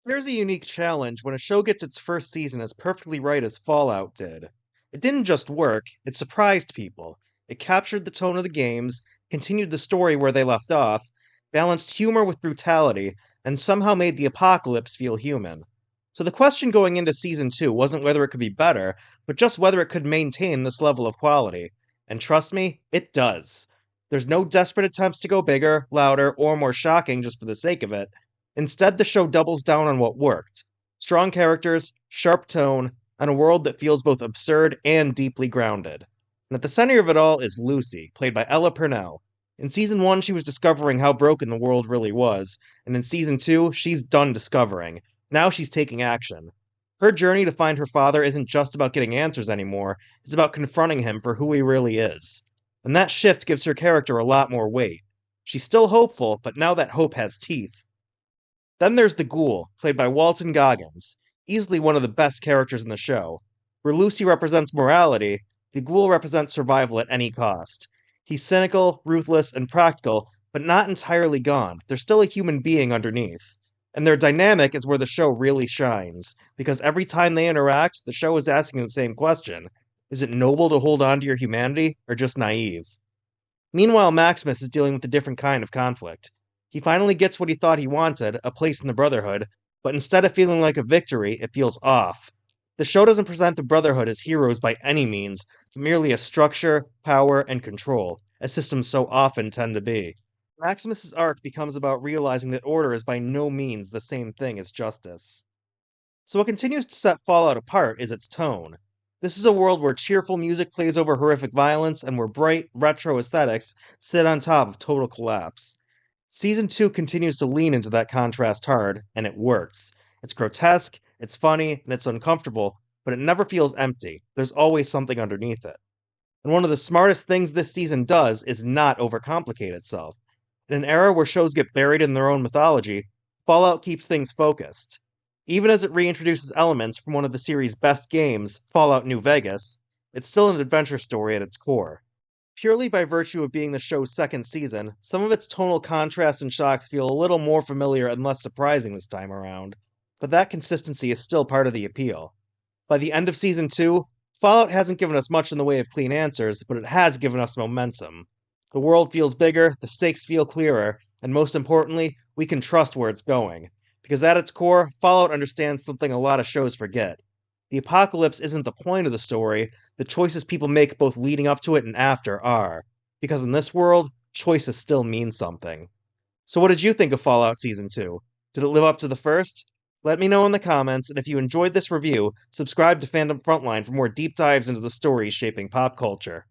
There's a unique challenge when a show gets its first season as perfectly right as Fallout did. It didn't just work, it surprised people. It captured the tone of the games, continued the story where they left off, balanced humor with brutality, and somehow made the apocalypse feel human. So the question going into season 2 wasn't whether it could be better, but just whether it could maintain this level of quality. And trust me, it does. There's no desperate attempts to go bigger, louder, or more shocking just for the sake of it. Instead, the show doubles down on what worked: strong characters, sharp tone, and a world that feels both absurd and deeply grounded. And at the center of it all is Lucy, played by Ella Purnell. In season 1, she was discovering how broken the world really was, and in season 2, she's done discovering. Now she's taking action. Her journey to find her father isn't just about getting answers anymore, it's about confronting him for who he really is. And that shift gives her character a lot more weight. She's still hopeful, but now that hope has teeth. Then there's the Ghoul, played by Walton Goggins, easily one of the best characters in the show. Where Lucy represents morality, the Ghoul represents survival at any cost. He's cynical, ruthless, and practical, but not entirely gone. There's still a human being underneath. And their dynamic is where the show really shines, because every time they interact, the show is asking the same question: is it noble to hold on to your humanity, or just naive? Meanwhile, Maximus is dealing with a different kind of conflict. He finally gets what he thought he wanted, a place in the Brotherhood, but instead of feeling like a victory, it feels off. The show doesn't present the Brotherhood as heroes by any means, but merely as structure, power, and control, as systems so often tend to be. Maximus's arc becomes about realizing that order is by no means the same thing as justice. So what continues to set Fallout apart is its tone. This is a world where cheerful music plays over horrific violence and where bright, retro aesthetics sit on top of total collapse. Season 2 continues to lean into that contrast hard, and it works. It's grotesque, it's funny, and it's uncomfortable, but it never feels empty. There's always something underneath it. And one of the smartest things this season does is not overcomplicate itself. In an era where shows get buried in their own mythology, Fallout keeps things focused. Even as it reintroduces elements from one of the series' best games, Fallout New Vegas, it's still an adventure story at its core. Purely by virtue of being the show's second season, some of its tonal contrasts and shocks feel a little more familiar and less surprising this time around, but that consistency is still part of the appeal. By the end of season 2, Fallout hasn't given us much in the way of clean answers, but it has given us momentum. The world feels bigger, the stakes feel clearer, and most importantly, we can trust where it's going. Because at its core, Fallout understands something a lot of shows forget. The apocalypse isn't the point of the story, the choices people make both leading up to it and after are. Because in this world, choices still mean something. So what did you think of Fallout Season 2? Did it live up to the first? Let me know in the comments, and if you enjoyed this review, subscribe to Fandom Frontline for more deep dives into the stories shaping pop culture.